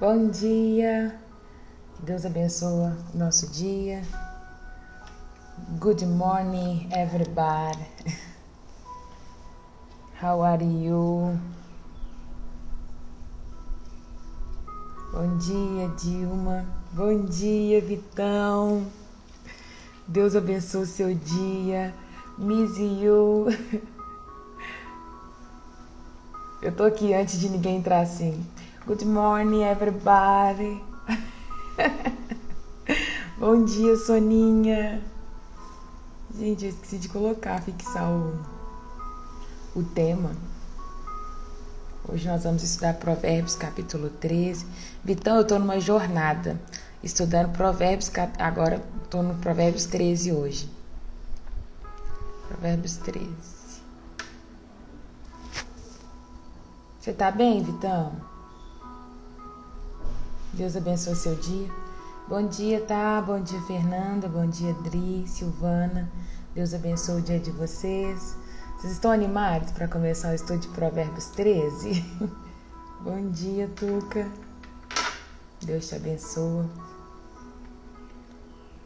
Bom dia, que Deus abençoe o nosso dia. Good morning, everybody. How are you? Bom dia, Dilma. Bom dia, Vitão. Deus abençoe o seu dia. Miss you. Eu tô aqui antes de ninguém entrar assim. Good morning, everybody. Bom dia, Soninha. Gente, eu esqueci de fixar o tema. Hoje nós vamos estudar Provérbios, capítulo 13. Vitão, eu tô numa jornada estudando Provérbios, agora tô no Provérbios 13 hoje. Provérbios 13. Você tá bem, Vitão? Deus abençoe o seu dia. Bom dia, tá? Bom dia, Fernanda. Bom dia, Dri, Silvana. Deus abençoe o dia de vocês. Vocês estão animados para começar o estudo de Provérbios 13? Bom dia, Tuca. Deus te abençoe.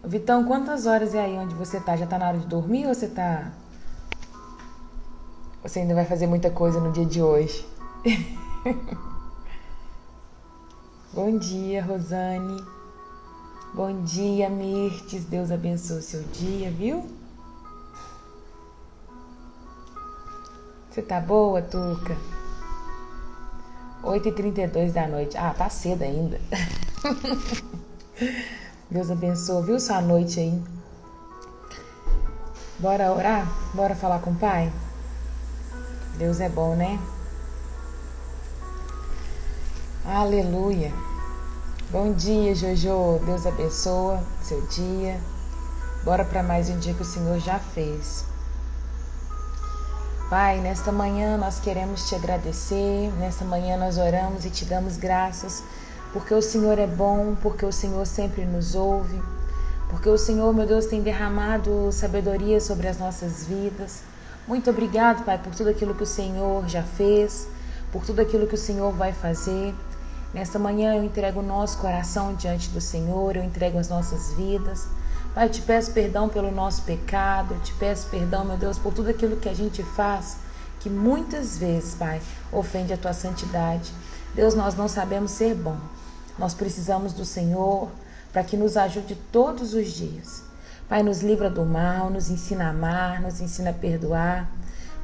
Vitão, quantas horas é aí onde você tá? Já tá na hora de dormir ou você tá... Você ainda vai fazer muita coisa no dia de hoje? Bom dia, Rosane. Bom dia, Mirtes. Deus abençoe o seu dia, viu? Você tá boa, Tuca? 8h32 da noite. Ah, tá cedo ainda. Deus abençoe, viu, sua noite aí? Bora orar? Bora falar com o Pai? Deus é bom, né? Aleluia. Bom dia, Jojo. Deus abençoe seu dia. Bora para mais um dia que o Senhor já fez. Pai, nesta manhã nós queremos te agradecer. Nesta manhã nós oramos e te damos graças, porque o Senhor é bom, porque o Senhor sempre nos ouve, porque o Senhor, meu Deus, tem derramado sabedoria sobre as nossas vidas. Muito obrigado, Pai, por tudo aquilo que o Senhor já fez, por tudo aquilo que o Senhor vai fazer. Nesta manhã eu entrego o nosso coração diante do Senhor, eu entrego as nossas vidas. Pai, eu te peço perdão pelo nosso pecado, eu te peço perdão, meu Deus, por tudo aquilo que a gente faz, que muitas vezes, Pai, ofende a tua santidade. Deus, nós não sabemos ser bom. Nós precisamos do Senhor para que nos ajude todos os dias. Pai, nos livra do mal, nos ensina a amar, nos ensina a perdoar.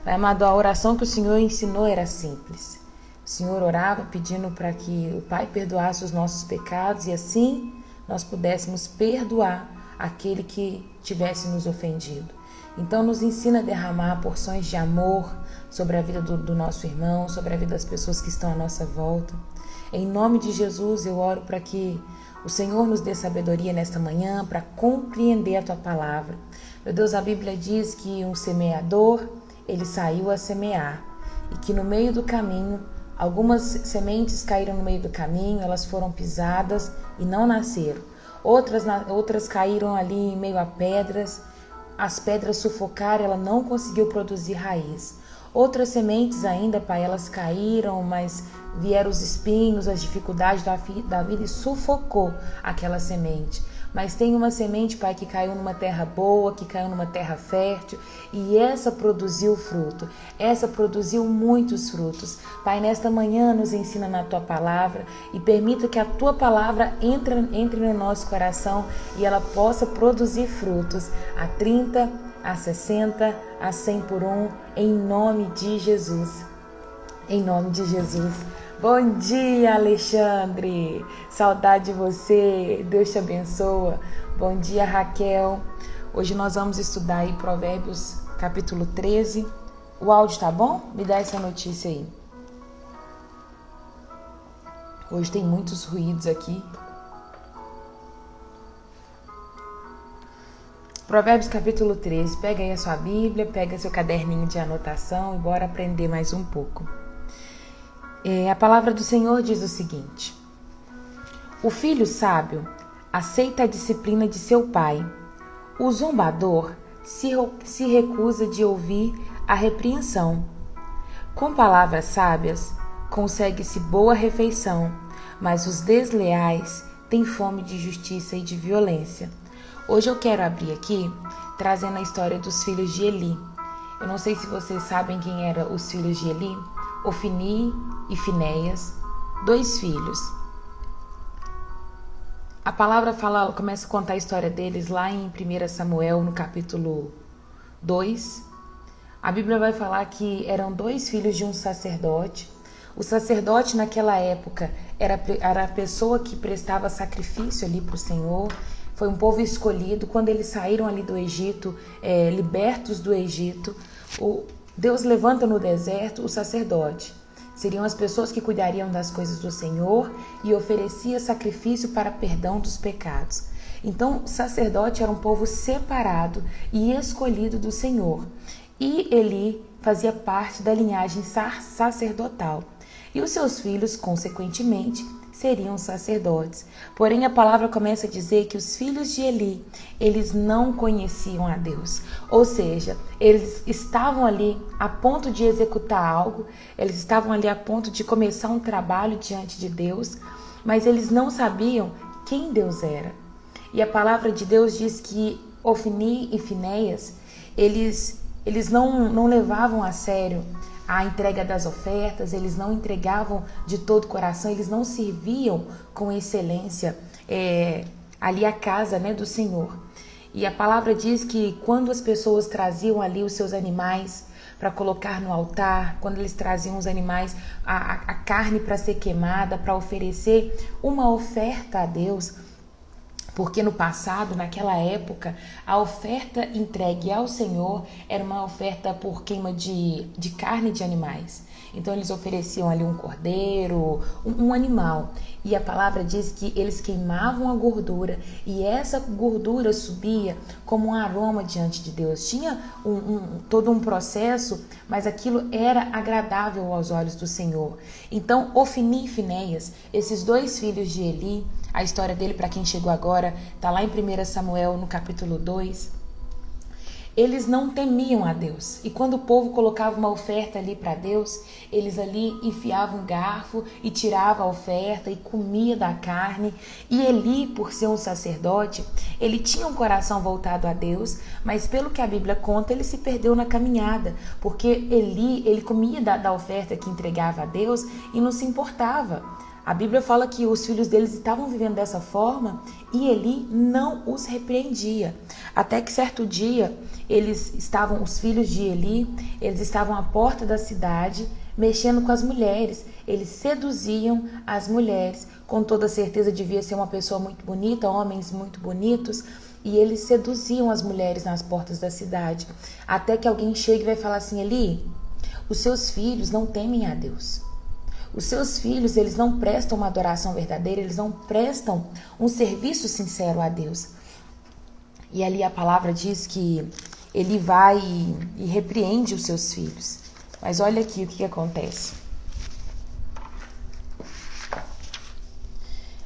Pai amado, a oração que o Senhor ensinou era simples. O Senhor orava pedindo para que o Pai perdoasse os nossos pecados e assim nós pudéssemos perdoar aquele que tivesse nos ofendido. Então nos ensina a derramar porções de amor sobre a vida do nosso irmão, sobre a vida das pessoas que estão à nossa volta. Em nome de Jesus eu oro para que o Senhor nos dê sabedoria nesta manhã para compreender a tua palavra. Meu Deus, a Bíblia diz que um semeador, ele saiu a semear e que no meio do caminho algumas sementes caíram no meio do caminho, elas foram pisadas e não nasceram. Outras caíram ali em meio a pedras, as pedras sufocaram, ela não conseguiu produzir raiz. Outras sementes ainda, Pai, elas caíram, mas vieram os espinhos, as dificuldades da vida e sufocou aquela semente. Mas tem uma semente, Pai, que caiu numa terra boa, que caiu numa terra fértil e essa produziu fruto, essa produziu muitos frutos. Pai, nesta manhã nos ensina na Tua Palavra e permita que a Tua Palavra entre no nosso coração e ela possa produzir frutos a 30, a 60, a 100 por um, em nome de Jesus. Em nome de Jesus. Bom dia, Alexandre. Saudade de você. Deus te abençoe. Bom dia, Raquel. Hoje nós vamos estudar aí Provérbios, capítulo 13. O áudio tá bom? Me dá essa notícia aí. Hoje tem muitos ruídos aqui. Provérbios, capítulo 13. Pega aí a sua Bíblia, pega seu caderninho de anotação e bora aprender mais um pouco. A palavra do Senhor diz o seguinte: o filho sábio aceita a disciplina de seu pai. O zombador se recusa de ouvir a repreensão. Com palavras sábias consegue-se boa refeição, mas os desleais têm fome de justiça e de violência. Hoje eu quero abrir aqui trazendo a história dos filhos de Eli. Eu não sei se vocês sabem quem eram os filhos de Eli, Ofni e Finéias, 2 filhos. A palavra começa a contar a história deles lá em 1 Samuel, no capítulo 2. A Bíblia vai falar que eram 2 filhos de um sacerdote. O sacerdote naquela época era a pessoa que prestava sacrifício ali para o Senhor. Foi um povo escolhido. Quando eles saíram ali do Egito, libertos do Egito, Deus levanta no deserto o sacerdote. Seriam as pessoas que cuidariam das coisas do Senhor e oferecia sacrifício para perdão dos pecados. Então, o sacerdote era um povo separado e escolhido do Senhor. E Eli fazia parte da linhagem sacerdotal. E os seus filhos, consequentemente, seriam sacerdotes. Porém, a palavra começa a dizer que os filhos de Eli, eles não conheciam a Deus. Ou seja, eles estavam ali a ponto de executar algo, eles estavam ali a ponto de começar um trabalho diante de Deus, mas eles não sabiam quem Deus era. E a palavra de Deus diz que Ofni e Finéias, eles não levavam a sério a entrega das ofertas, eles não entregavam de todo o coração, eles não serviam com excelência ali a casa, do Senhor. E a palavra diz que quando as pessoas traziam ali os seus animais para colocar no altar, quando eles traziam os animais, a carne para ser queimada, para oferecer uma oferta a Deus, porque no passado, naquela época, a oferta entregue ao Senhor era uma oferta por queima de carne de animais. Então eles ofereciam ali um cordeiro, um animal. E a palavra diz que eles queimavam a gordura e essa gordura subia como um aroma diante de Deus. Tinha todo um processo, mas aquilo era agradável aos olhos do Senhor. Então Ofni e Finéias, esses 2 filhos de Eli, a história dele, para quem chegou agora, está lá em 1 Samuel, no capítulo 2. Eles não temiam a Deus. E quando o povo colocava uma oferta ali para Deus, eles ali enfiavam um garfo e tiravam a oferta e comia da carne. E Eli, por ser um sacerdote, ele tinha um coração voltado a Deus, mas pelo que a Bíblia conta, ele se perdeu na caminhada, porque Eli, ele comia da oferta que entregava a Deus e não se importava. A Bíblia fala que os filhos deles estavam vivendo dessa forma e Eli não os repreendia. Até que certo dia, os filhos de Eli, eles estavam à porta da cidade, mexendo com as mulheres. Eles seduziam as mulheres. Com toda certeza devia ser uma pessoa muito bonita, homens muito bonitos. E eles seduziam as mulheres nas portas da cidade. Até que alguém chega e vai falar assim: Eli, os seus filhos não temem a Deus. Os seus filhos, eles não prestam uma adoração verdadeira, eles não prestam um serviço sincero a Deus. E ali a palavra diz que ele vai e repreende os seus filhos. Mas olha aqui o que acontece.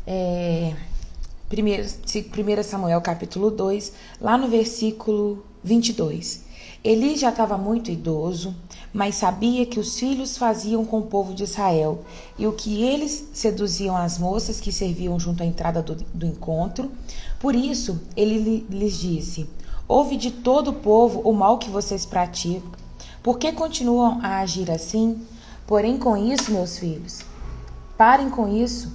1 Samuel capítulo 2, lá no versículo 22. Eli já estava muito idoso, mas sabia que os filhos faziam com o povo de Israel e o que eles seduziam as moças que serviam junto à entrada do encontro. Por isso, ele lhes disse: ouve de todo o povo o mal que vocês praticam. Por que continuam a agir assim? Porém, com isso, meus filhos, parem com isso.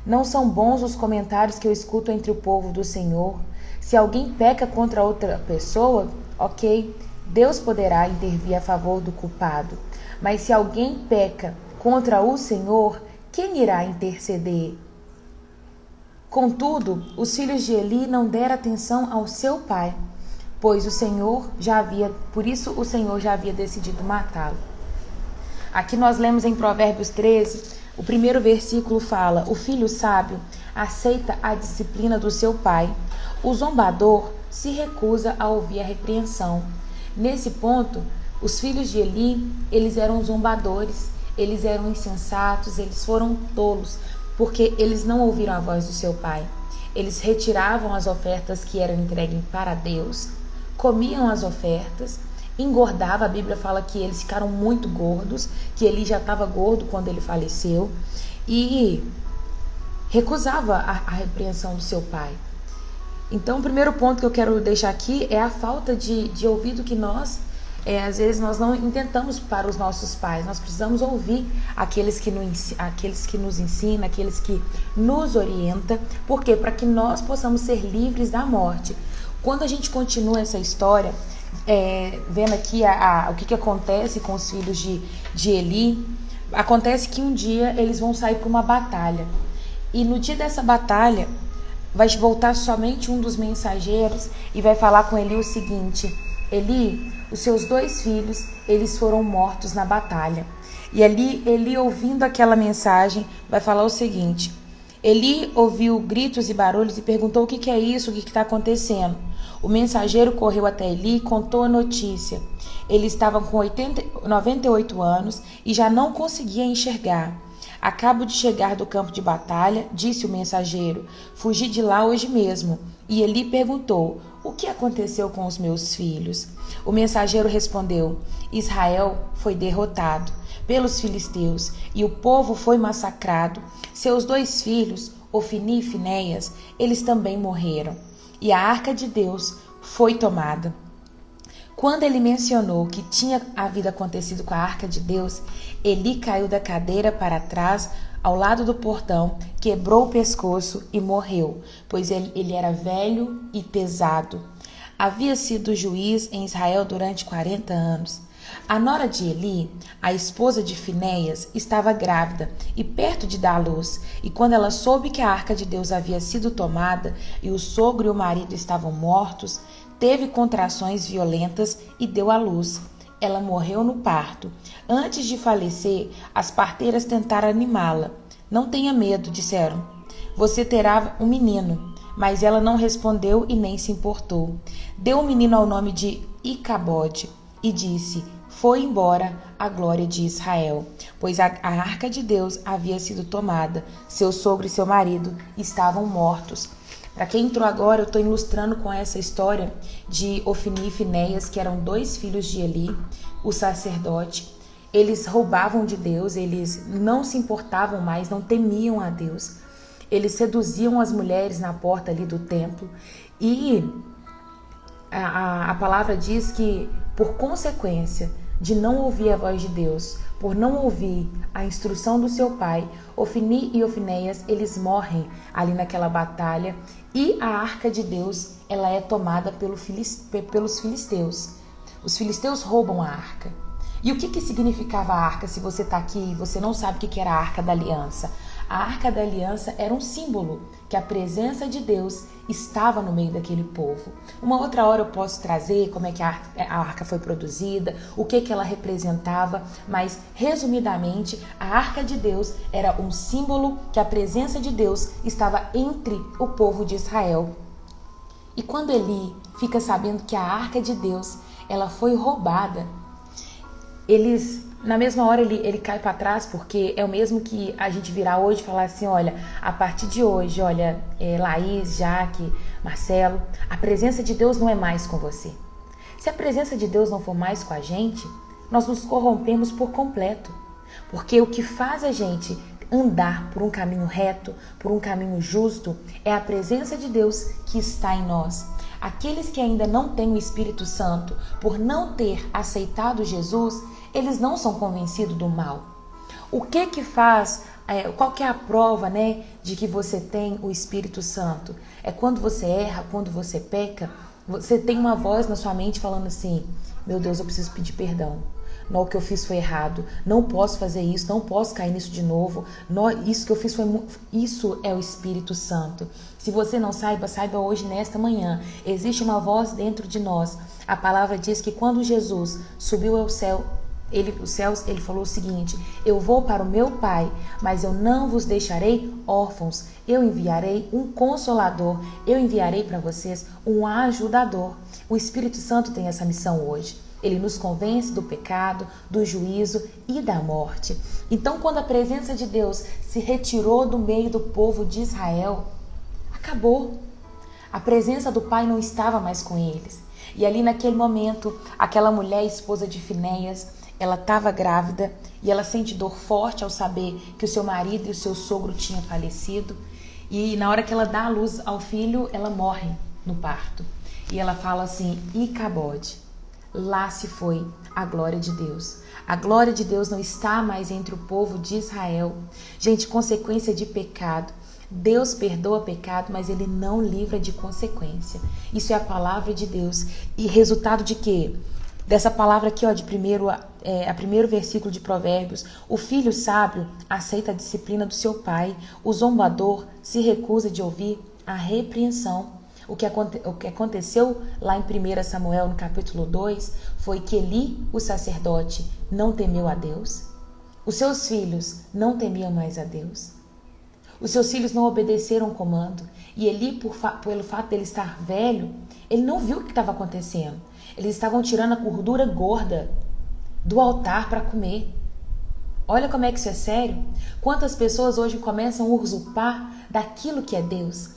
Não são bons os comentários que eu escuto entre o povo do Senhor. Se alguém peca contra outra pessoa, ok, Deus poderá intervir a favor do culpado. Mas se alguém peca contra o Senhor, quem irá interceder? Contudo, os filhos de Eli não deram atenção ao seu pai, pois por isso o Senhor já havia decidido matá-lo. Aqui nós lemos em Provérbios 13, o primeiro versículo fala: o filho sábio aceita a disciplina do seu pai, o zombador se recusa a ouvir a repreensão. Nesse ponto, os filhos de Eli, eles eram zombadores, eles eram insensatos, eles foram tolos, porque eles não ouviram a voz do seu pai. Eles retiravam as ofertas que eram entregues para Deus, comiam as ofertas, engordavam. A Bíblia fala que eles ficaram muito gordos, que Eli já estava gordo quando ele faleceu, e recusava a repreensão do seu pai. Então, o primeiro ponto que eu quero deixar aqui é a falta de ouvido que nós, às vezes, nós não intentamos para os nossos pais. Nós precisamos ouvir aqueles que nos ensinam, aqueles que nos orientam. Por quê? Para que nós possamos ser livres da morte. Quando a gente continua essa história, vendo aqui o que acontece com os filhos de Eli, acontece que um dia eles vão sair para uma batalha. E no dia dessa batalha, vai voltar somente um dos mensageiros e vai falar com Eli o seguinte: Eli, os seus 2 filhos, eles foram mortos na batalha. E ali, Eli, ouvindo aquela mensagem, vai falar o seguinte: Eli ouviu gritos e barulhos e perguntou: o que é isso? O que está acontecendo? O mensageiro correu até Eli e contou a notícia. Ele estava com 98 anos e já não conseguia enxergar. Acabo de chegar do campo de batalha, disse o mensageiro. Fugi de lá hoje mesmo. E Eli perguntou: o que aconteceu com os meus filhos? O mensageiro respondeu: Israel foi derrotado pelos filisteus e o povo foi massacrado. Seus 2 filhos, Ofni e Finéias, eles também morreram. E a arca de Deus foi tomada. Quando ele mencionou que tinha havido acontecido com a arca de Deus, Eli caiu da cadeira para trás, ao lado do portão, quebrou o pescoço e morreu, pois ele era velho e pesado. Havia sido juiz em Israel durante 40 anos. A nora de Eli, a esposa de Finéias, estava grávida e perto de dar à luz, e quando ela soube que a arca de Deus havia sido tomada e o sogro e o marido estavam mortos, teve contrações violentas e deu à luz. Ela morreu no parto. Antes de falecer, as parteiras tentaram animá-la. Não tenha medo, disseram. Você terá um menino. Mas ela não respondeu e nem se importou. Deu o menino ao nome de Icabode e disse: foi embora a glória de Israel, pois a arca de Deus havia sido tomada. Seu sogro e seu marido estavam mortos. Para quem entrou agora, eu estou ilustrando com essa história de Ofni e Finéias, que eram 2 filhos de Eli, o sacerdote. Eles roubavam de Deus, eles não se importavam mais, não temiam a Deus. Eles seduziam as mulheres na porta ali do templo. E a palavra diz que, por consequência de não ouvir a voz de Deus, por não ouvir a instrução do seu pai, Ofni e Finéias, eles morrem ali naquela batalha e a arca de Deus, ela é tomada pelos filisteus. Os filisteus roubam a arca. E o que significava a arca? Se você está aqui e você não sabe o que era a arca da aliança. A arca da aliança era um símbolo que a presença de Deus estava no meio daquele povo. Uma outra hora eu posso trazer como é que a arca foi produzida, o que ela representava, mas resumidamente a arca de Deus era um símbolo que a presença de Deus estava entre o povo de Israel. E quando Eli fica sabendo que a arca de Deus ela foi roubada, na mesma hora ele cai para trás, porque é o mesmo que a gente virar hoje e falar assim: olha, a partir de hoje, olha, Laís, Jaque, Marcelo, a presença de Deus não é mais com você. Se a presença de Deus não for mais com a gente, nós nos corrompemos por completo. Porque o que faz a gente andar por um caminho reto, por um caminho justo, é a presença de Deus que está em nós. Aqueles que ainda não têm o Espírito Santo, por não ter aceitado Jesus, eles não são convencidos do mal. O que faz, qual que é a prova, de que você tem o Espírito Santo? É quando você erra, quando você peca, você tem uma voz na sua mente falando assim: meu Deus, eu preciso pedir perdão. Não, o que eu fiz foi errado. Não posso fazer isso, não posso cair nisso de novo. Não, isso que eu fiz isso é o Espírito Santo. Se você não saiba, saiba hoje, nesta manhã. Existe uma voz dentro de nós. A palavra diz que quando Jesus subiu ao céu, os céus, ele falou o seguinte: eu vou para o meu Pai, mas eu não vos deixarei órfãos. Eu enviarei um Consolador. Eu enviarei para vocês um ajudador. O Espírito Santo tem essa missão hoje. Ele nos convence do pecado, do juízo e da morte. Então, quando a presença de Deus se retirou do meio do povo de Israel, acabou. A presença do Pai não estava mais com eles. E ali naquele momento, aquela mulher, esposa de Finéias, ela estava grávida e ela sente dor forte ao saber que o seu marido e o seu sogro tinham falecido. E na hora que ela dá à luz ao filho, ela morre no parto. E ela fala assim, Icabode, lá se foi a glória de Deus. A glória de Deus não está mais entre o povo de Israel. Gente, consequência de pecado. Deus perdoa pecado, mas Ele não livra de consequência. Isso é a palavra de Deus. E resultado de quê? Dessa palavra aqui, ó, de primeiro versículo de Provérbios. O filho sábio aceita a disciplina do seu pai. O zombador se recusa de ouvir a repreensão. O que aconteceu lá em 1 Samuel, no capítulo 2, foi que Eli, o sacerdote, não temeu a Deus. Os seus filhos não temiam mais a Deus. Os seus filhos não obedeceram o comando. E Eli, pelo fato dele estar velho, ele não viu o que estava acontecendo. Eles estavam tirando a gordura gorda do altar para comer. Olha como é que isso é sério. Quantas pessoas hoje começam a usurpar daquilo que é Deus,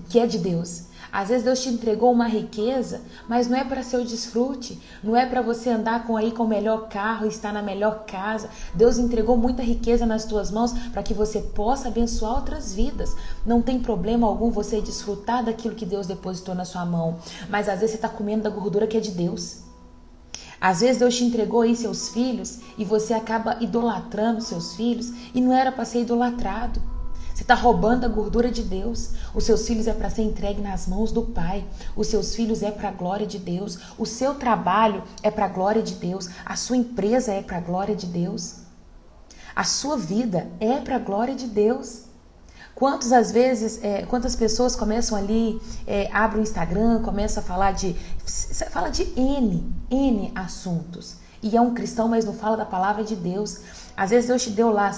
que é de Deus. Às vezes Deus te entregou uma riqueza, mas não é para seu desfrute, não é para você andar com o melhor carro e estar na melhor casa. Deus entregou muita riqueza nas tuas mãos para que você possa abençoar outras vidas. Não tem problema algum você desfrutar daquilo que Deus depositou na sua mão, mas às vezes você está comendo da gordura que é de Deus. Às vezes Deus te entregou aí seus filhos e você acaba idolatrando seus filhos e não era para ser idolatrado. Você está roubando a gordura de Deus. Os seus filhos é para ser entregue nas mãos do Pai. Os seus filhos é para a glória de Deus. O seu trabalho é para a glória de Deus. A sua empresa é para a glória de Deus. A sua vida é para a glória de Deus. Quantas pessoas começam ali, abrem o Instagram, começam a falar de N assuntos. E é um cristão, mas não fala da palavra de Deus. Às vezes Deus te deu lá,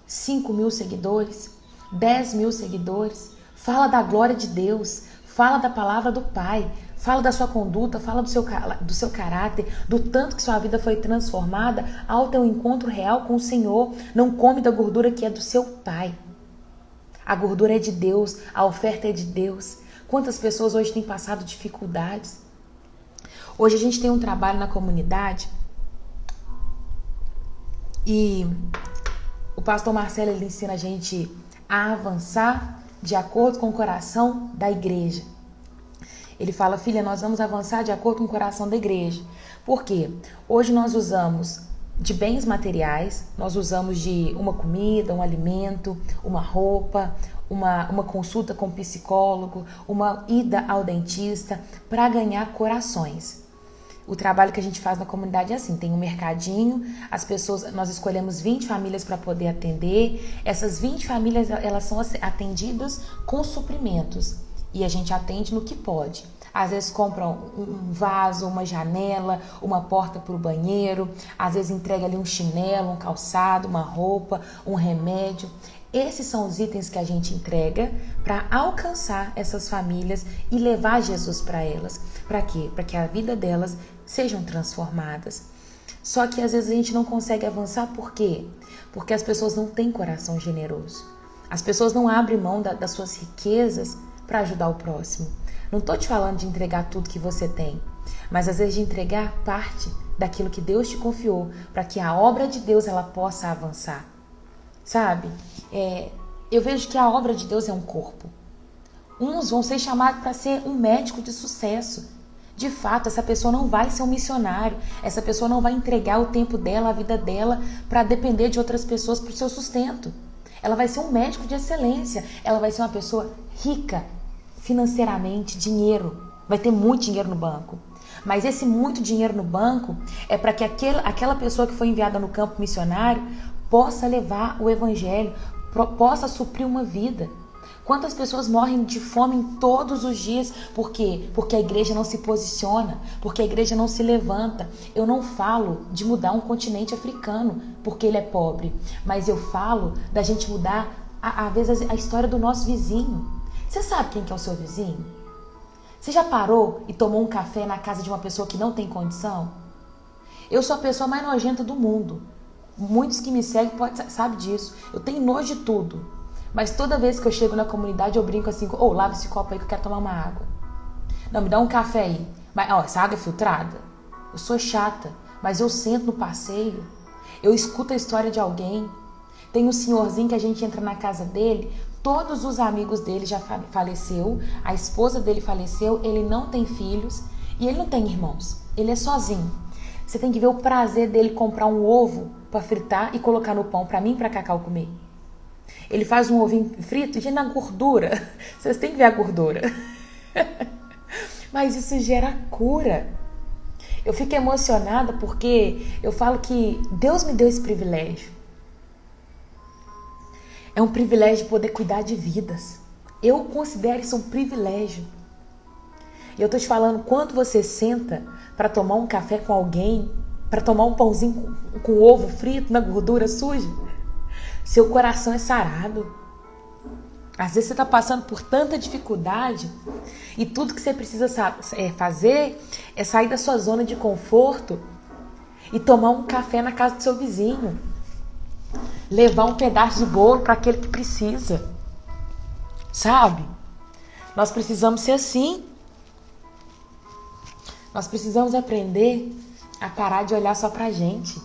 5.000 seguidores, 10.000 seguidores. Fala da glória de Deus, fala da palavra do Pai, fala da sua conduta, fala do seu caráter, do tanto que sua vida foi transformada ao teu encontro real com o Senhor. Não come da gordura que é do seu Pai. A gordura é de Deus, a oferta é de Deus. Quantas pessoas hoje têm passado dificuldades? Hoje a gente tem um trabalho na comunidade e o pastor Marcelo, ele ensina a gente a avançar de acordo com o coração da igreja. Ele fala, filha, nós vamos avançar de acordo com o coração da igreja. Por quê? Hoje nós usamos de bens materiais, nós usamos de uma comida, um alimento, uma roupa, uma consulta com um psicólogo, uma ida ao dentista para ganhar corações. O trabalho que a gente faz na comunidade é assim, tem um mercadinho, nós escolhemos 20 famílias para poder atender. Essas 20 famílias, elas são atendidas com suprimentos e a gente atende no que pode. Às vezes compram um vaso, uma janela, uma porta para o banheiro, às vezes entrega ali um chinelo, um calçado, uma roupa, um remédio. Esses são os itens que a gente entrega para alcançar essas famílias e levar Jesus para elas. Para quê? Para que a vida delas sejam transformadas. Só que às vezes a gente não consegue avançar, por quê? Porque as pessoas não têm coração generoso. As pessoas não abrem mão das suas riquezas para ajudar o próximo. Não estou te falando de entregar tudo que você tem, mas às vezes de entregar parte daquilo que Deus te confiou para que a obra de Deus ela possa avançar. Sabe? Eu vejo que a obra de Deus é um corpo. Uns vão ser chamados para ser um médico de sucesso. De fato, essa pessoa não vai ser um missionário. Essa pessoa não vai entregar o tempo dela, a vida dela, para depender de outras pessoas para o seu sustento. Ela vai ser um médico de excelência. Ela vai ser uma pessoa rica financeiramente, dinheiro. Vai ter muito dinheiro no banco. Mas esse muito dinheiro no banco é para que aquela pessoa que foi enviada no campo missionário possa levar o evangelho, possa suprir uma vida. Quantas pessoas morrem de fome todos os dias? Por quê? Porque a igreja não se posiciona, porque a igreja não se levanta. Eu não falo de mudar um continente africano porque ele é pobre, mas eu falo da gente mudar, às vezes, a história do nosso vizinho. Você sabe quem que é o seu vizinho? Você já parou e tomou um café na casa de uma pessoa que não tem condição? Eu sou a pessoa mais nojenta do mundo. Muitos que me seguem sabem disso. Eu tenho nojo de tudo. Mas toda vez que eu chego na comunidade eu brinco assim, lava esse copo aí que eu quero tomar uma água. Não, me dá um café aí. Mas, essa água é filtrada? Eu sou chata. mas eu sento no passeio, eu escuto a história de alguém. Tem um senhorzinho que a gente entra na casa dele, todos os amigos dele já faleceu, a esposa dele faleceu, ele não tem filhos e ele não tem irmãos, ele é sozinho. Você tem que ver o prazer dele comprar um ovo para fritar e colocar no pão para mim e para Cacau comer. Ele faz um ovinho frito e na gordura. Vocês têm que ver a gordura. Mas isso gera cura. Eu fico emocionada porque eu falo que Deus me deu esse privilégio. É um privilégio poder cuidar de vidas. Eu considero isso um privilégio. E eu tô te falando, quando você senta para tomar um café com alguém, para tomar um pãozinho com ovo frito na gordura suja, seu coração é sarado. Às vezes você está passando por tanta dificuldade e tudo que você precisa fazer é sair da sua zona de conforto e tomar um café na casa do seu vizinho. Levar um pedaço de bolo para aquele que precisa. Sabe? Nós precisamos ser assim. Nós precisamos aprender a parar de olhar só para a gente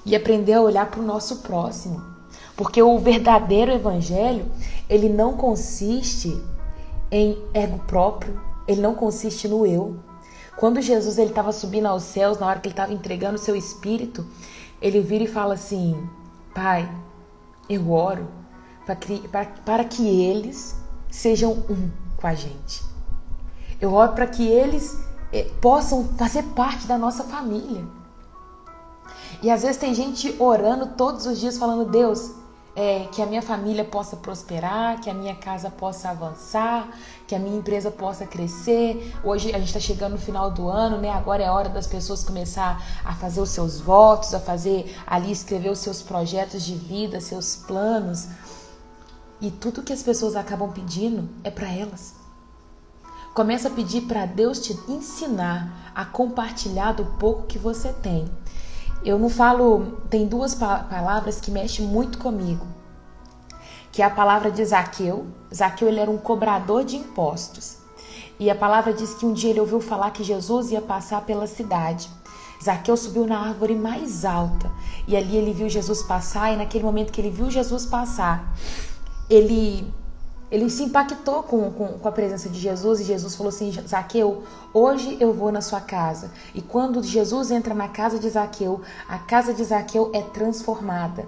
e aprender a olhar para o nosso próximo. Porque o verdadeiro evangelho, ele não consiste em ego próprio, ele não consiste no eu. Quando Jesus estava subindo aos céus, na hora que ele estava entregando o seu espírito, ele vira e fala assim: Pai, eu oro para que eles sejam um com a gente. Eu oro para que eles possam fazer parte da nossa família. E às vezes tem gente orando todos os dias falando: Deus, que a minha família possa prosperar, que a minha casa possa avançar, que a minha empresa possa crescer. Hoje a gente está chegando no final do ano, né? Agora é a hora das pessoas começar a fazer os seus votos, a fazer ali, escrever os seus projetos de vida, seus planos. E tudo que as pessoas acabam pedindo é para elas. Começa a pedir para Deus te ensinar a compartilhar do pouco que você tem. Eu não falo, tem duas palavras que mexem muito comigo, que é a palavra de Zaqueu. Zaqueu, ele era um cobrador de impostos. E a palavra diz que um dia ele ouviu falar que Jesus ia passar pela cidade. Zaqueu subiu na árvore mais alta e ali ele viu Jesus passar, e naquele momento que ele viu Jesus passar, ele se impactou com a presença de Jesus, e Jesus falou assim: Zaqueu, hoje eu vou na sua casa. E quando Jesus entra na casa de Zaqueu, a casa de Zaqueu é transformada.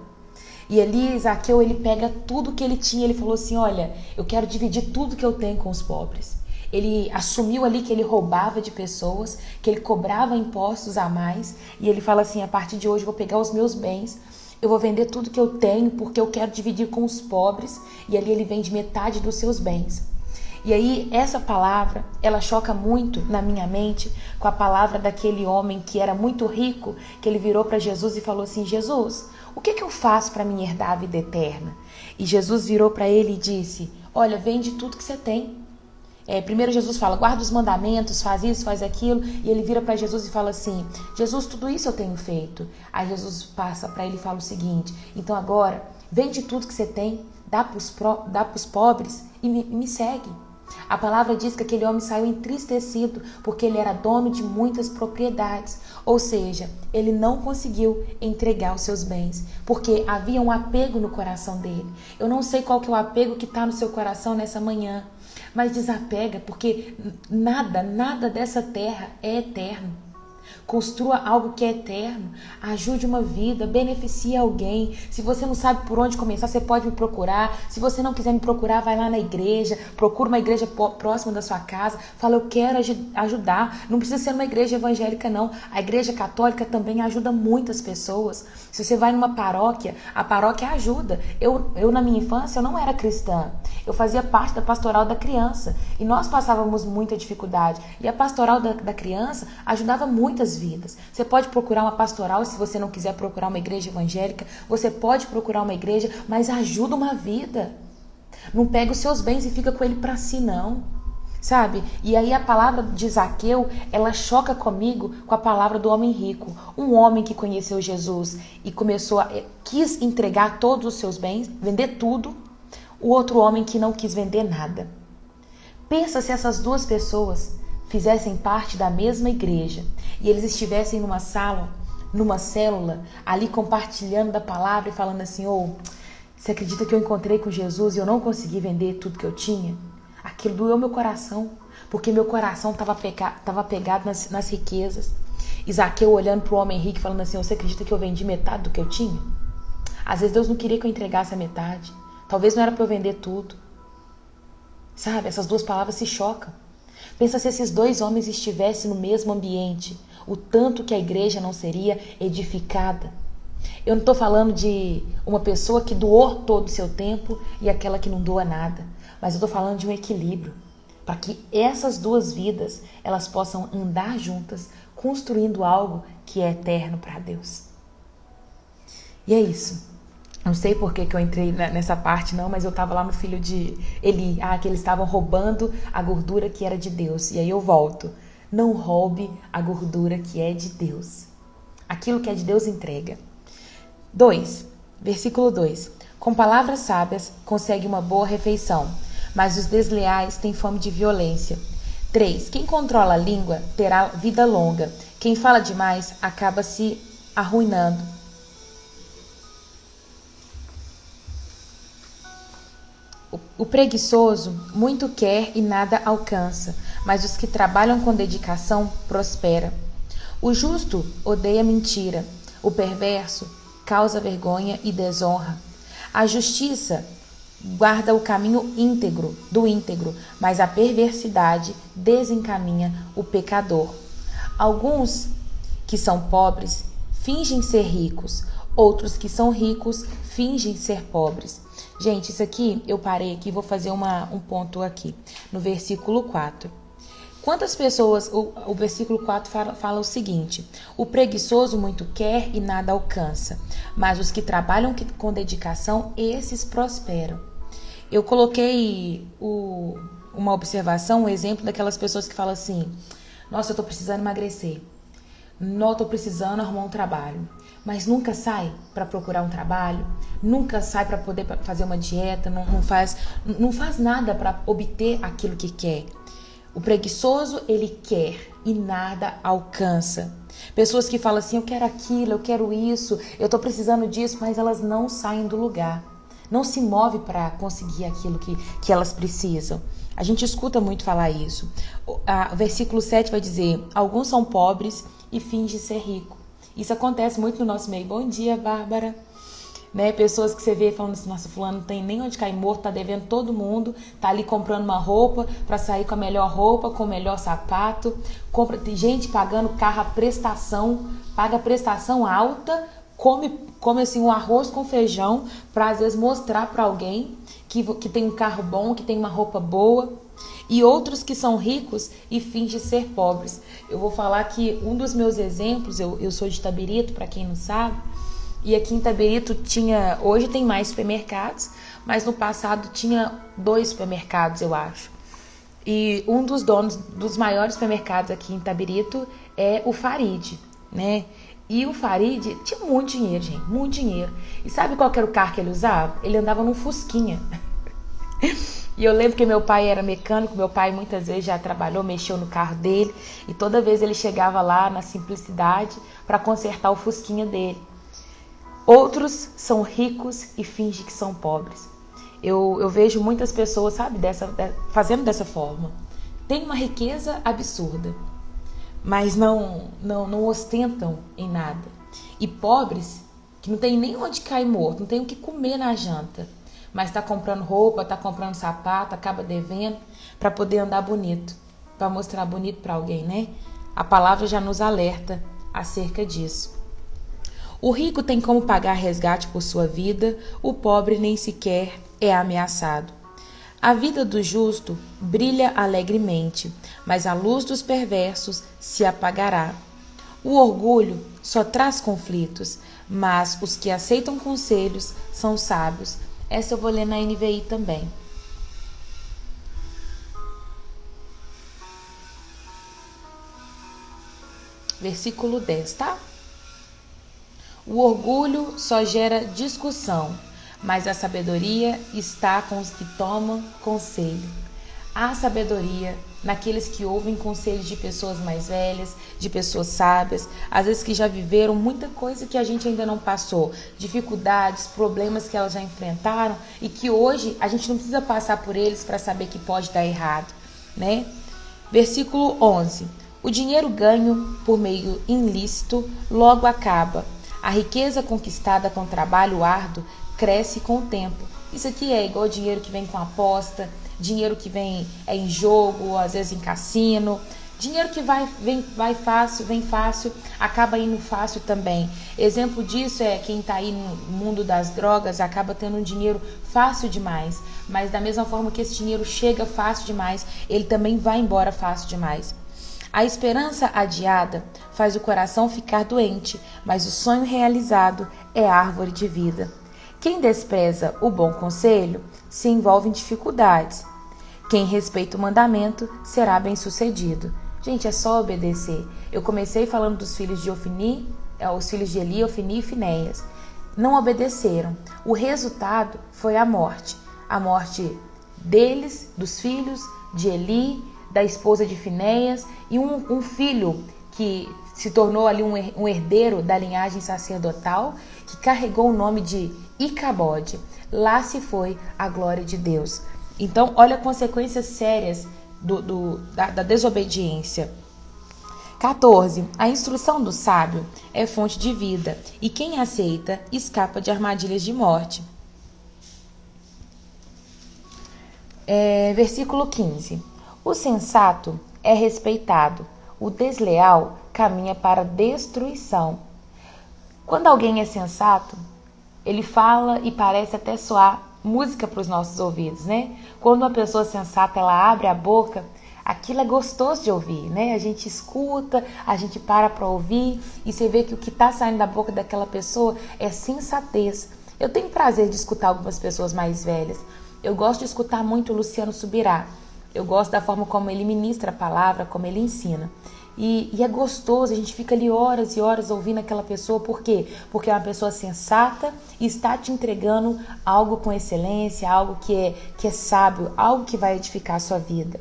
E ali Zaqueu, ele pega tudo que ele tinha, ele falou assim: olha, eu quero dividir tudo que eu tenho com os pobres. Ele assumiu ali que ele roubava de pessoas, que ele cobrava impostos a mais, e ele fala assim: a partir de hoje eu vou pegar os meus bens, eu vou vender tudo que eu tenho porque eu quero dividir com os pobres. E ali ele vende metade dos seus bens. E aí essa palavra, ela choca muito na minha mente com a palavra daquele homem que era muito rico, que ele virou para Jesus e falou assim: Jesus, o que eu faço para me herdar a vida eterna? E Jesus virou para ele e disse: olha, vende tudo que você tem. Primeiro Jesus fala: guarda os mandamentos, faz isso, faz aquilo. E ele vira para Jesus e fala assim: Jesus, tudo isso eu tenho feito. Aí Jesus passa para ele e fala o seguinte: então agora, vende tudo que você tem, dá para os pobres e me segue. A palavra diz que aquele homem saiu entristecido porque ele era dono de muitas propriedades. Ou seja, ele não conseguiu entregar os seus bens porque havia um apego no coração dele. Eu não sei qual que é o apego que está no seu coração nessa manhã, mas desapega, porque nada dessa terra é eterno. Construa algo que é eterno, ajude uma vida, beneficie alguém. Se você não sabe por onde começar, você pode me procurar. Se você não quiser me procurar, vai lá na igreja, procura uma igreja próxima da sua casa, fala: eu quero ajudar. Não precisa ser uma igreja evangélica, não. A igreja católica também ajuda muitas pessoas. Se você vai numa paróquia, a paróquia ajuda. Eu na minha infância, eu não era cristã. Eu fazia parte da pastoral da criança e nós passávamos muita dificuldade. E a pastoral da criança ajudava muitas vidas. Você pode procurar uma pastoral, se você não quiser procurar uma igreja evangélica, você pode procurar uma igreja, mas ajuda uma vida. Não pega os seus bens e fica com ele para si, não. Sabe? E aí a palavra de Zaqueu, ela choca comigo com a palavra do homem rico. Um homem que conheceu Jesus e quis entregar todos os seus bens, vender tudo. O outro homem que não quis vender nada. Pensa se essas duas pessoas fizessem parte da mesma igreja e eles estivessem numa sala, numa célula, ali compartilhando da palavra e falando assim: você acredita que eu encontrei com Jesus e eu não consegui vender tudo que eu tinha? Aquilo doeu meu coração, porque meu coração estava pegado nas riquezas. E Zaqueu olhando para o homem rico falando assim: você acredita que eu vendi metade do que eu tinha? Às vezes Deus não queria que eu entregasse a metade. Talvez não era para eu vender tudo. Sabe, essas duas palavras se chocam. Pensa se esses dois homens estivessem no mesmo ambiente, o tanto que a igreja não seria edificada. Eu não estou falando de uma pessoa que doou todo o seu tempo e aquela que não doa nada, mas eu estou falando de um equilíbrio, para que essas duas vidas elas possam andar juntas, construindo algo que é eterno para Deus. E é isso. Não sei por que eu entrei nessa parte não, mas eu estava lá no filho de Eli, que eles estavam roubando a gordura que era de Deus. E aí eu volto. Não roube a gordura que é de Deus. Aquilo que é de Deus entrega. 2, versículo 2. Com palavras sábias consegue uma boa refeição, mas os desleais têm fome de violência. 3. Quem controla a língua terá vida longa. Quem fala demais acaba se arruinando. O preguiçoso muito quer e nada alcança, mas os que trabalham com dedicação prosperam. O justo odeia mentira, o perverso causa vergonha e desonra. A justiça guarda o caminho do íntegro, mas a perversidade desencaminha o pecador. Alguns que são pobres fingem ser ricos, outros que são ricos fingem ser pobres. Gente, isso aqui, eu parei aqui, vou fazer um ponto aqui, no versículo 4. Quantas pessoas, o versículo 4 fala o seguinte: o preguiçoso muito quer e nada alcança, mas os que trabalham com dedicação, esses prosperam. Eu coloquei uma observação, um exemplo daquelas pessoas que falam assim: nossa, eu tô precisando emagrecer, não, tô precisando arrumar um trabalho, mas nunca sai para procurar um trabalho, nunca sai para poder fazer uma dieta, não faz nada para obter aquilo que quer. O preguiçoso, ele quer e nada alcança. Pessoas que falam assim: eu quero aquilo, eu quero isso, eu tô precisando disso, mas elas não saem do lugar, não se movem para conseguir aquilo que elas precisam. A gente escuta muito falar isso. O versículo 7 vai dizer: alguns são pobres e fingem ser rico. Isso acontece muito no nosso meio. Bom dia, Bárbara. Né? Pessoas que você vê falando assim: nossa, fulano não tem nem onde cair morto, tá devendo todo mundo, tá ali comprando uma roupa para sair com a melhor roupa, com o melhor sapato, tem gente pagando carro a prestação, paga prestação alta, come assim um arroz com feijão para às vezes mostrar para alguém que tem um carro bom, que tem uma roupa boa. E outros que são ricos e fingem ser pobres. Eu vou falar que um dos meus exemplos, eu sou de Itabirito, para quem não sabe, e aqui em Itabirito hoje tem mais supermercados, mas no passado tinha 2 supermercados, eu acho. E um dos donos dos maiores supermercados aqui em Itabirito é o Farid, né? E o Farid tinha muito dinheiro, gente, muito dinheiro. E sabe qual que era o carro que ele usava? Ele andava num Fusquinha. E eu lembro que meu pai era mecânico, meu pai muitas vezes já trabalhou, mexeu no carro dele, e toda vez ele chegava lá na simplicidade para consertar o Fusquinha dele. Outros são ricos e fingem que são pobres. Eu vejo muitas pessoas, sabe, fazendo dessa forma. Tem uma riqueza absurda, mas não ostentam em nada. E pobres, que não tem nem onde cair morto, não tem o que comer na janta, mas está comprando roupa, está comprando sapato, acaba devendo para poder andar bonito, para mostrar bonito para alguém, né? A palavra já nos alerta acerca disso. O rico tem como pagar resgate por sua vida, o pobre nem sequer é ameaçado. A vida do justo brilha alegremente, mas a luz dos perversos se apagará. O orgulho só traz conflitos, mas os que aceitam conselhos são sábios. Essa eu vou ler na NVI também. Versículo 10, tá? O orgulho só gera discussão, mas a sabedoria está com os que tomam conselho. Há sabedoria naqueles que ouvem conselhos de pessoas mais velhas, de pessoas sábias, às vezes que já viveram muita coisa que a gente ainda não passou, dificuldades, problemas que elas já enfrentaram e que hoje a gente não precisa passar por eles para saber que pode dar errado, né? Versículo 11. O dinheiro ganho por meio ilícito logo acaba. A riqueza conquistada com trabalho árduo cresce com o tempo. Isso aqui é igual dinheiro que vem com aposta, dinheiro que vem em jogo, às vezes em cassino. Dinheiro que vai fácil, vem fácil, acaba indo fácil também. Exemplo disso é quem está aí no mundo das drogas, acaba tendo um dinheiro fácil demais. Mas da mesma forma que esse dinheiro chega fácil demais, ele também vai embora fácil demais. A esperança adiada faz o coração ficar doente, mas o sonho realizado é árvore de vida. Quem despreza o bom conselho se envolve em dificuldades. Quem respeita o mandamento será bem-sucedido. Gente, é só obedecer. Eu comecei falando dos filhos de Ofni, os filhos de Eli, Ofni e Finéias. Não obedeceram. O resultado foi a morte. A morte deles, dos filhos de Eli, da esposa de Finéias e um filho que se tornou ali um herdeiro da linhagem sacerdotal, que carregou o nome de Icabode. Lá se foi a glória de Deus. Então, olha consequências sérias da desobediência. 14. A instrução do sábio é fonte de vida, e quem aceita escapa de armadilhas de morte. Versículo 15. O sensato é respeitado, o desleal caminha para a destruição. Quando alguém é sensato, ele fala e parece até soar música para os nossos ouvidos, né? Quando uma pessoa sensata, ela abre a boca, aquilo é gostoso de ouvir, né? A gente escuta, a gente para ouvir e você vê que o que está saindo da boca daquela pessoa é sensatez. Eu tenho prazer de escutar algumas pessoas mais velhas. Eu gosto de escutar muito o Luciano Subirá. Eu gosto da forma como ele ministra a palavra, como ele ensina. E é gostoso, a gente fica ali horas e horas ouvindo aquela pessoa. Por quê? Porque é uma pessoa sensata e está te entregando algo com excelência, algo que é sábio, algo que vai edificar a sua vida.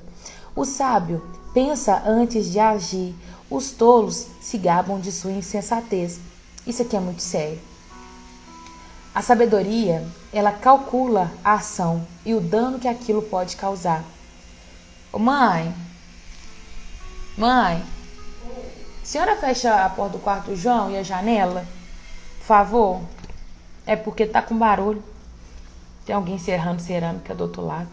O sábio pensa antes de agir. Os tolos se gabam de sua insensatez. Isso aqui é muito sério. A sabedoria, ela calcula a ação e o dano que aquilo pode causar. Ô mãe, a senhora fecha a porta do quarto do João e a janela? Por favor. É porque tá com barulho. Tem alguém serrando cerâmica do outro lado.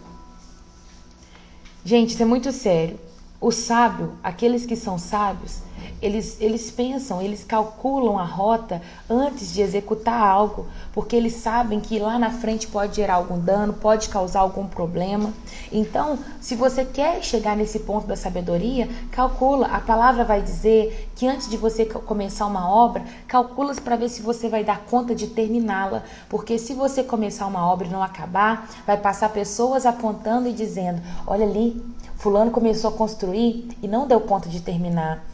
Gente, isso é muito sério. O sábio, aqueles que são sábios, eles pensam, eles calculam a rota antes de executar algo, porque eles sabem que lá na frente pode gerar algum dano, pode causar algum problema. Então, se você quer chegar nesse ponto da sabedoria, calcula. A palavra vai dizer que antes de você começar uma obra, calcula para ver se você vai dar conta de terminá-la, porque se você começar uma obra e não acabar, vai passar pessoas apontando e dizendo: olha ali, fulano começou a construir e não deu conta de terminar.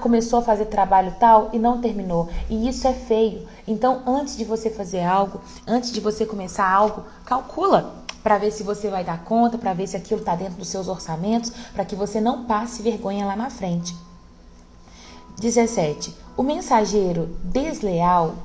Começou a fazer trabalho tal e não terminou. E isso é feio. Então, antes de você fazer algo, antes de você começar algo, calcula para ver se você vai dar conta, para ver se aquilo está dentro dos seus orçamentos, para que você não passe vergonha lá na frente. 17. O mensageiro desleal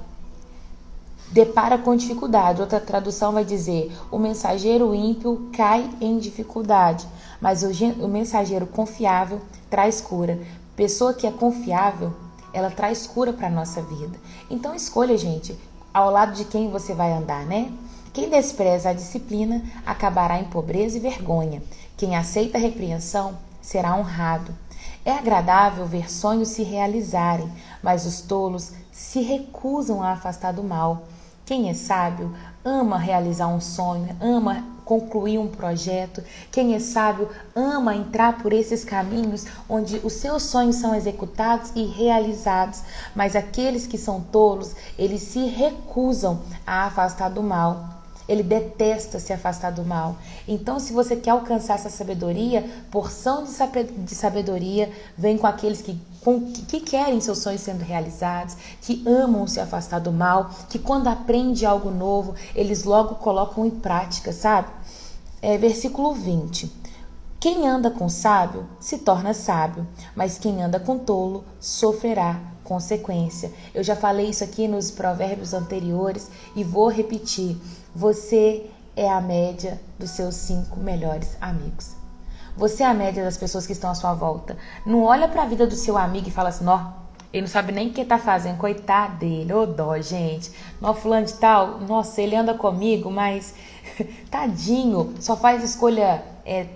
depara com dificuldade. Outra tradução vai dizer: o mensageiro ímpio cai em dificuldade, mas o mensageiro confiável traz cura. Pessoa que é confiável, ela traz cura para a nossa vida. Então escolha, gente, ao lado de quem você vai andar, né? Quem despreza a disciplina acabará em pobreza e vergonha. Quem aceita a repreensão será honrado. É agradável ver sonhos se realizarem, mas os tolos se recusam a afastar do mal. Quem é sábio ama realizar um sonho, ama concluir um projeto. Quem é sábio ama entrar por esses caminhos onde os seus sonhos são executados e realizados. Mas aqueles que são tolos, eles se recusam a afastar do mal. Ele detesta se afastar do mal. Então, se você quer alcançar essa sabedoria, porção de sabedoria vem com aqueles que querem seus sonhos sendo realizados, que amam se afastar do mal, que quando aprende algo novo, eles logo colocam em prática, sabe? Versículo 20. Quem anda com sábio se torna sábio, mas quem anda com tolo sofrerá consequência. Eu já falei isso aqui nos provérbios anteriores e vou repetir. Você é a média dos seus 5 melhores amigos. Você é a média das pessoas que estão à sua volta. Não olha para a vida do seu amigo e fala assim, ó, ele não sabe nem o que tá fazendo, coitado dele, ô dó, gente. Nó, fulano de tal, nossa, ele anda comigo, mas tadinho, só faz escolha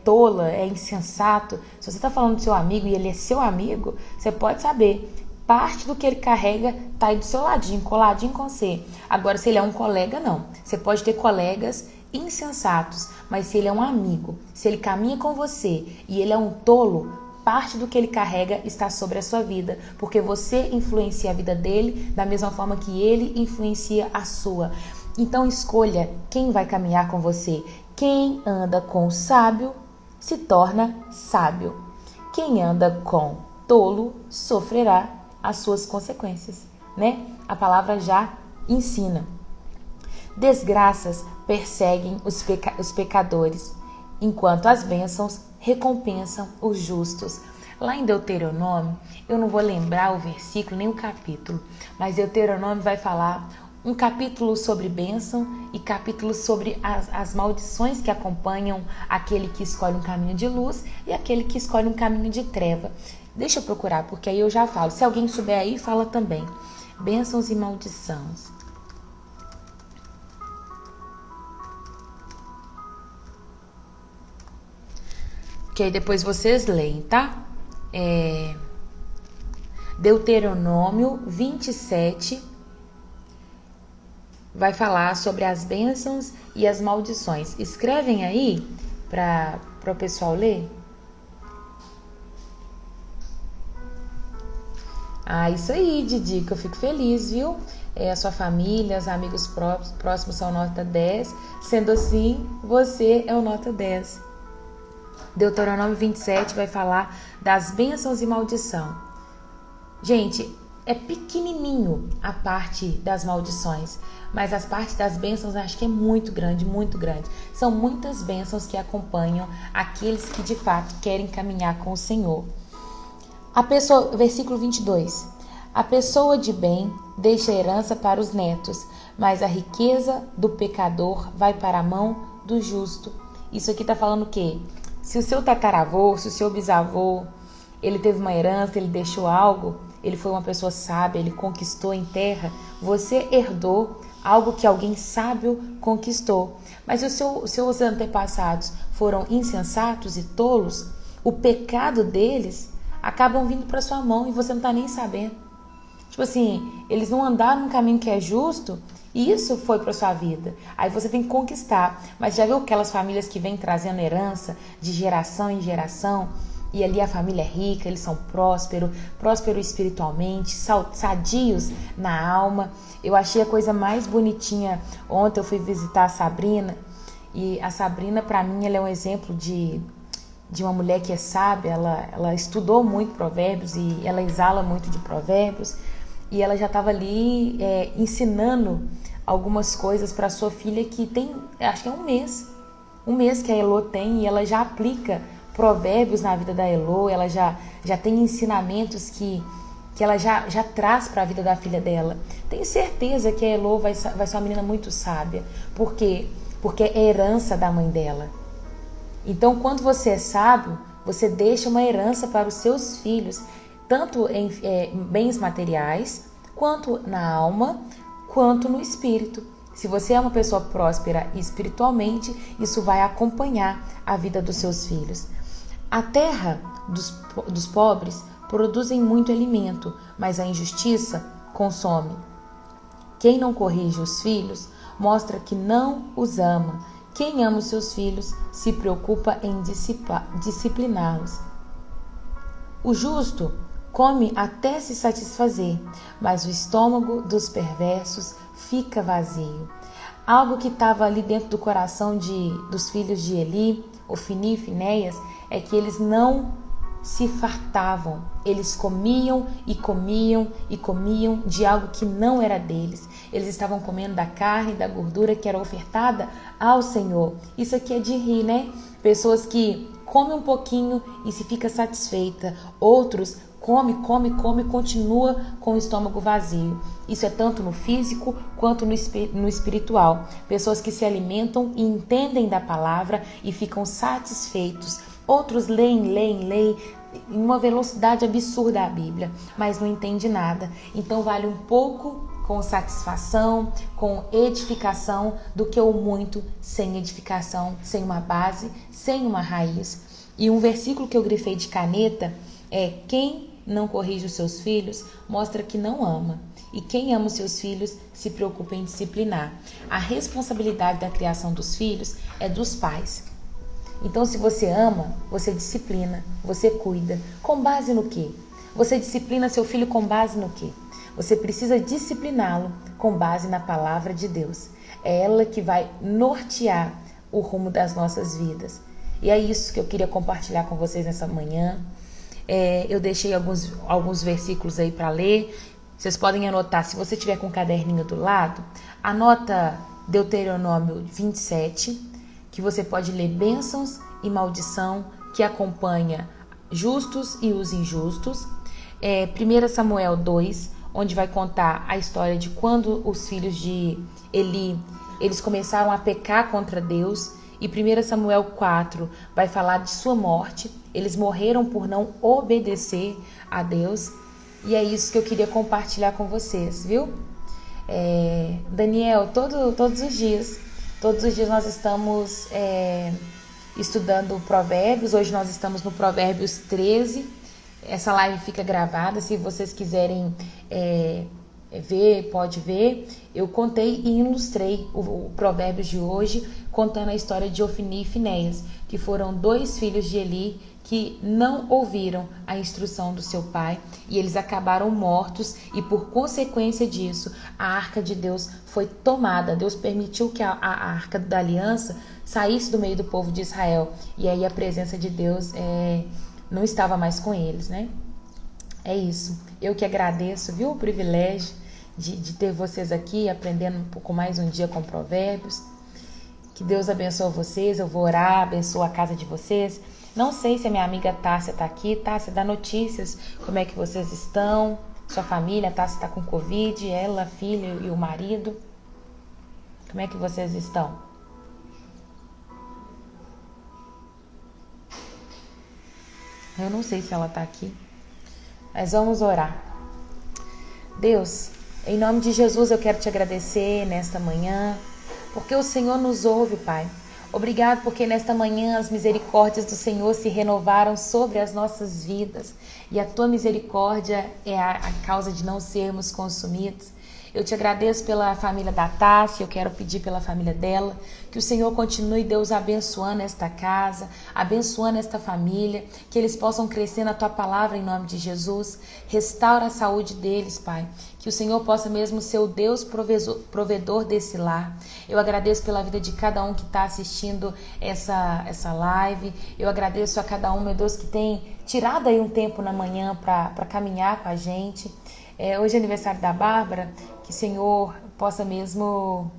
tola, é insensato. Se você tá falando do seu amigo e ele é seu amigo, você pode saber, parte do que ele carrega tá aí do seu ladinho, coladinho com você. Agora, se ele é um colega, não. Você pode ter colegas insensatos, mas se ele é um amigo, se ele caminha com você e ele é um tolo, parte do que ele carrega está sobre a sua vida, porque você influencia a vida dele da mesma forma que ele influencia a sua. Então escolha quem vai caminhar com você. Quem anda com o sábio se torna sábio. Quem anda com tolo sofrerá as suas consequências, né? A palavra já ensina. Desgraças perseguem os pecadores, enquanto as bênçãos recompensam os justos. Lá em Deuteronômio, eu não vou lembrar o versículo nem o capítulo, mas Deuteronômio vai falar um capítulo sobre bênção e capítulo sobre as maldições que acompanham aquele que escolhe um caminho de luz e aquele que escolhe um caminho de treva. Deixa eu procurar, porque aí eu já falo. Se alguém souber aí, fala também. Bênçãos e maldições. Que aí depois vocês leem, tá? Deuteronômio 27 vai falar sobre as bênçãos e as maldições. Escrevem aí para o pessoal ler. Ah, isso aí, Didi, que eu fico feliz, viu? A sua família, os amigos próximos são nota 10. Sendo assim, você é o nota 10. Deuteronômio 27 vai falar das bênçãos e maldição. Gente, é pequenininho a parte das maldições, mas as partes das bênçãos eu acho que é muito grande, muito grande. São muitas bênçãos que acompanham aqueles que de fato querem caminhar com o Senhor. Versículo 22. A pessoa de bem deixa a herança para os netos, mas a riqueza do pecador vai para a mão do justo. Isso aqui está falando o quê? Se o seu tataravô, se o seu bisavô, ele teve uma herança, ele deixou algo, ele foi uma pessoa sábia, ele conquistou em terra, você herdou algo que alguém sábio conquistou. Mas se os seus antepassados foram insensatos e tolos, o pecado deles acabam vindo para sua mão e você não está nem sabendo. Tipo assim, eles não andaram num caminho que é justo e isso foi para sua vida. Aí você tem que conquistar. Mas já viu aquelas famílias que vêm trazendo herança de geração em geração? E ali a família é rica, eles são prósperos espiritualmente, sadios na alma. Eu achei a coisa mais bonitinha. Ontem eu fui visitar a Sabrina. E a Sabrina, para mim, ela é um exemplo de uma mulher que é sábia. Ela estudou muito provérbios e ela exala muito de provérbios. E ela já estava ali ensinando algumas coisas para sua filha que tem, acho que é um mês que a Elô tem, e ela já aplica provérbios na vida da Elô. Ela já tem ensinamentos que ela já traz para a vida da filha dela. Tenho certeza que a Elô vai ser uma menina muito sábia. Por quê? Porque é herança da mãe dela. Então, quando você é sábio, você deixa uma herança para os seus filhos, tanto em bens materiais, quanto na alma, quanto no espírito. Se você é uma pessoa próspera espiritualmente, isso vai acompanhar a vida dos seus filhos. A terra dos pobres produzem muito alimento, mas a injustiça consome. Quem não corrige os filhos mostra que não os ama. Quem ama os seus filhos se preocupa em discipliná-los. O justo come até se satisfazer, mas o estômago dos perversos fica vazio. Algo que estava ali dentro do coração dos filhos de Eli, Ofni e Finéias, é que eles não se fartavam. Eles comiam e comiam e comiam de algo que não era deles. Eles estavam comendo da carne, da gordura que era ofertada ao Senhor. Isso aqui é de rir, né? Pessoas que come um pouquinho e se fica satisfeita. Outros come, continua com o estômago vazio. Isso é tanto no físico quanto no espiritual. Pessoas que se alimentam e entendem da palavra e ficam satisfeitos. Outros leem em uma velocidade absurda a Bíblia, mas não entende nada. Então vale um pouco com satisfação, com edificação, do que o muito sem edificação, sem uma base, sem uma raiz. E um versículo que eu grifei de caneta é: quem não corrige os seus filhos mostra que não ama. E quem ama os seus filhos se preocupa em disciplinar. A responsabilidade da criação dos filhos é dos pais. Então, se você ama, você disciplina, você cuida. Com base no quê? Você disciplina seu filho com base no quê? Você precisa discipliná-lo com base na palavra de Deus. É ela que vai nortear o rumo das nossas vidas. E é isso que eu queria compartilhar com vocês nessa manhã. Eu deixei alguns versículos aí para ler. Vocês podem anotar, se você tiver com o caderninho do lado, anota Deuteronômio 27, que você pode ler bênçãos e maldição que acompanha justos e os injustos. 1 Samuel 2, onde vai contar a história de quando os filhos de Eli, eles começaram a pecar contra Deus. E 1 Samuel 4 vai falar de sua morte. Eles morreram por não obedecer a Deus. E é isso que eu queria compartilhar com vocês, viu? Daniel, todos os dias nós estamos estudando Provérbios. Hoje nós estamos no Provérbios 13. Essa live fica gravada, se vocês quiserem ver, pode ver. Eu contei e ilustrei o Provérbios de hoje, contando a história de Ofni e Finéias, que foram 2 filhos de Eli que não ouviram a instrução do seu pai e eles acabaram mortos, e por consequência disso a arca de Deus foi tomada. Deus permitiu que a arca da aliança saísse do meio do povo de Israel, e aí a presença de Deus não estava mais com eles, né? É isso. Eu que agradeço, viu, o privilégio de ter vocês aqui aprendendo um pouco mais um dia com Provérbios. Que Deus abençoe vocês. Eu vou orar, abençoe a casa de vocês. Não sei se a minha amiga Tássia está aqui. Tássia, dá notícias, como é que vocês estão, sua família. A Tássia está com Covid, ela, a filha e o marido. Como é que vocês estão? Eu não sei se ela está aqui, mas vamos orar. Deus, em nome de Jesus eu quero te agradecer nesta manhã, porque o Senhor nos ouve, Pai. Obrigado porque nesta manhã as misericórdias do Senhor se renovaram sobre as nossas vidas. E a tua misericórdia é a causa de não sermos consumidos. Eu te agradeço pela família da Tássia, eu quero pedir pela família dela, que o Senhor continue, Deus, abençoando esta casa, abençoando esta família, que eles possam crescer na tua palavra em nome de Jesus. Restaura a saúde deles, Pai, que o Senhor possa mesmo ser o Deus provedor desse lar. Eu agradeço pela vida de cada um que está assistindo essa live. Eu agradeço a cada um, meu Deus, que tem tirado aí um tempo na manhã para caminhar com a gente. Hoje é aniversário da Bárbara, que o Senhor possa mesmo...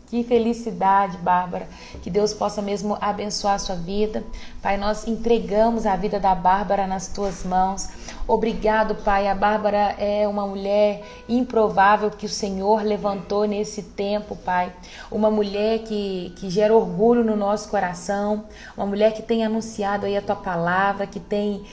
Que felicidade, Bárbara, que Deus possa mesmo abençoar a sua vida. Pai, nós entregamos a vida da Bárbara nas tuas mãos. Obrigado, Pai, a Bárbara é uma mulher improvável que o Senhor levantou nesse tempo, Pai. Uma mulher que gera orgulho no nosso coração, uma mulher que tem anunciado aí a tua palavra, que tem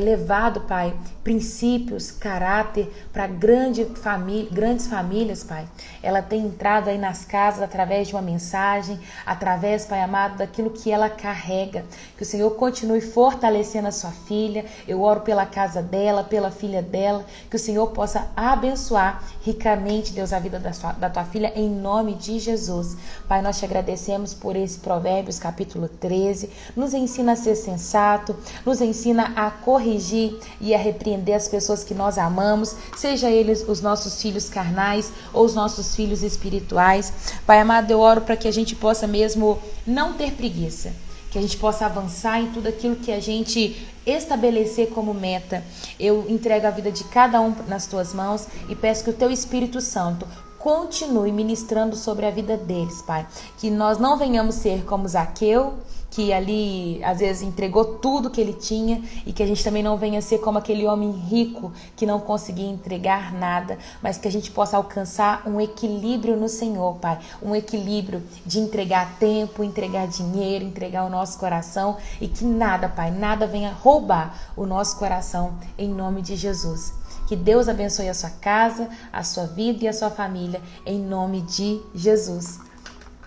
levado, Pai, princípios, caráter para grandes famílias, Pai. Ela tem entrado aí nas casas através de uma mensagem, através, Pai amado, daquilo que ela carrega. Que o Senhor continue fortalecendo a sua filha. Eu oro pela casa dela, pela filha dela, que o Senhor possa abençoar ricamente, Deus, a vida da tua filha, em nome de Jesus. Pai, nós te agradecemos por esse Provérbios capítulo 13. Nos ensina a ser sensato, nos ensina a corrigir e a repreender as pessoas que nós amamos, seja eles os nossos filhos carnais ou os nossos filhos espirituais. Pai amado, eu oro para que a gente possa mesmo não ter preguiça, que a gente possa avançar em tudo aquilo que a gente estabelecer como meta. Eu entrego a vida de cada um nas tuas mãos e peço que o teu Espírito Santo continue ministrando sobre a vida deles, Pai. Que nós não venhamos ser como Zaqueu, que ali às vezes entregou tudo que ele tinha, e que a gente também não venha ser como aquele homem rico que não conseguia entregar nada, mas que a gente possa alcançar um equilíbrio no Senhor, Pai, um equilíbrio de entregar tempo, entregar dinheiro, entregar o nosso coração, e que nada, Pai, nada venha roubar o nosso coração, em nome de Jesus. Que Deus abençoe a sua casa, a sua vida e a sua família, em nome de Jesus.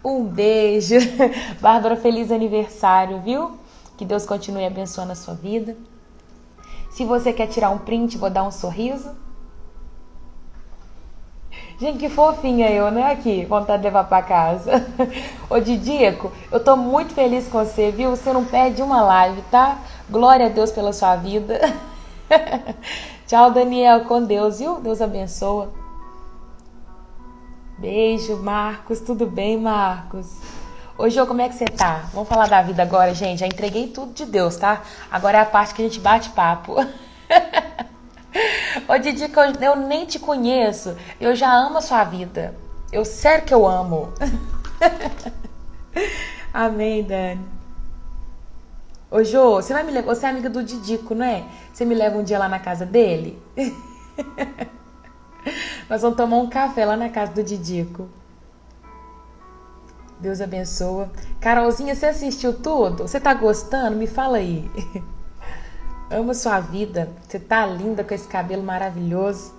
Um beijo. Bárbara, feliz aniversário, viu? Que Deus continue abençoando a sua vida. Se você quer tirar um print, vou dar um sorriso. Gente, que fofinha eu, né? Aqui, vontade de levar pra casa. Ô, Didico, eu tô muito feliz com você, viu? Você não perde uma live, tá? Glória a Deus pela sua vida. Tchau, Daniel, com Deus, viu? Deus abençoa. Beijo, Marcos. Tudo bem, Marcos? Ô, Jô, como é que você tá? Vamos falar da vida agora, gente. Já entreguei tudo de Deus, tá? Agora é a parte que a gente bate papo. Ô, Didi, eu nem te conheço. Eu já amo a sua vida. Sério que eu amo. Amém, Dani. Ô, Jô, você vai me levar? Você é amiga do Didico, não é? Você me leva um dia lá na casa dele? Nós vamos tomar um café lá na casa do Didico. Deus abençoa. Carolzinha, você assistiu tudo? Você tá gostando? Me fala aí. Amo sua vida. Você tá linda com esse cabelo maravilhoso.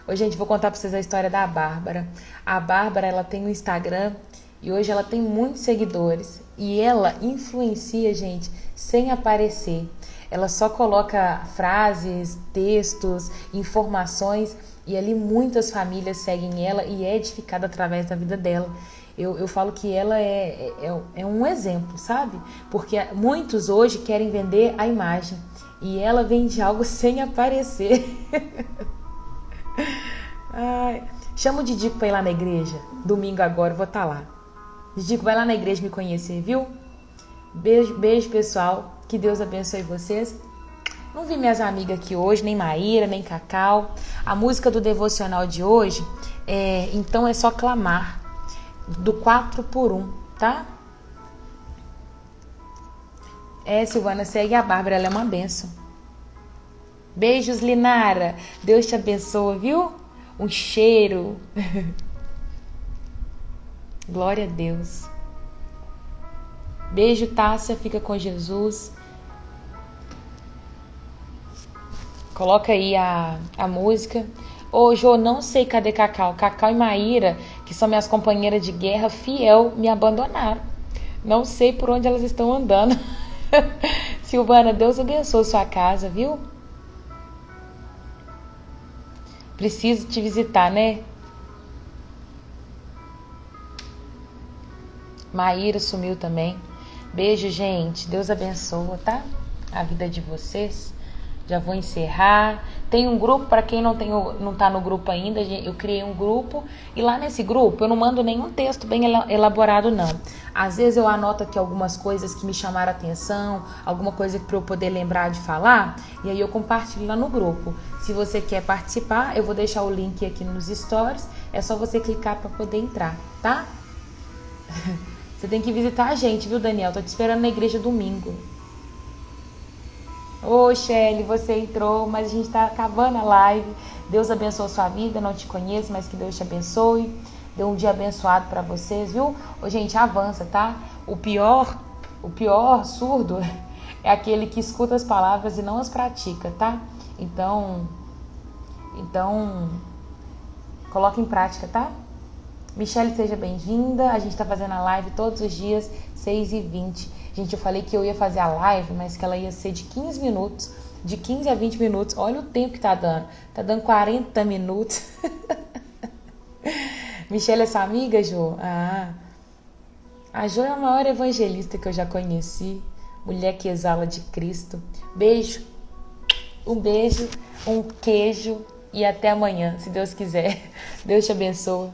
Hoje, gente, vou contar pra vocês a história da Bárbara. A Bárbara, ela tem um Instagram e hoje ela tem muitos seguidores. E ela influencia, gente, sem aparecer. Ela só coloca frases, textos, informações, e ali muitas famílias seguem ela e é edificada através da vida dela. Eu falo que ela é um exemplo, sabe? Porque muitos hoje querem vender a imagem e ela vende algo sem aparecer. Ai, chama o Didico pra ir lá na igreja. Domingo agora eu vou estar lá. Didico, vai lá na igreja me conhecer, viu? Beijo, beijo, pessoal. Que Deus abençoe vocês. Não vi minhas amigas aqui hoje, nem Maíra, nem Cacau. A música do devocional de hoje Então é Só Clamar, do 4x1, tá? Silvana, segue a Bárbara, ela é uma bênção. Beijos, Linara. Deus te abençoe, viu? Um cheiro. Glória a Deus. Beijo, Tássia, fica com Jesus. Coloca aí a música. Ô, Jô, não sei cadê Cacau. Cacau e Maíra, que são minhas companheiras de guerra fiel, me abandonaram. Não sei por onde elas estão andando. Silvana, Deus abençoe sua casa, viu? Preciso te visitar, né? Maíra sumiu também. Beijo, gente. Deus abençoe, tá? A vida de vocês. Já vou encerrar. Tem um grupo, para quem não tá no grupo ainda, eu criei um grupo. E lá nesse grupo eu não mando nenhum texto bem elaborado, não. Às vezes eu anoto aqui algumas coisas que me chamaram a atenção, alguma coisa para eu poder lembrar de falar, e aí eu compartilho lá no grupo. Se você quer participar, eu vou deixar o link aqui nos stories. É só você clicar para poder entrar, tá? Você tem que visitar a gente, viu, Daniel? Tô te esperando na igreja domingo. Ô, Shelly, você entrou, mas a gente tá acabando a live. Deus abençoe a sua vida, não te conheço, mas que Deus te abençoe. Dê um dia abençoado pra vocês, viu? Ô, gente, avança, tá? O pior surdo é aquele que escuta as palavras e não as pratica, tá? Então, coloca em prática, tá? Michelle, seja bem-vinda. A gente tá fazendo a live todos os dias, 6h20. Gente, eu falei que eu ia fazer a live, mas que ela ia ser de 15 minutos. De 15 a 20 minutos. Olha o tempo que tá dando. Tá dando 40 minutos. Michelle é sua amiga, Jô? Ah. A Jô é a maior evangelista que eu já conheci. Mulher que exala de Cristo. Beijo. Um beijo, um queijo e até amanhã, se Deus quiser. Deus te abençoe.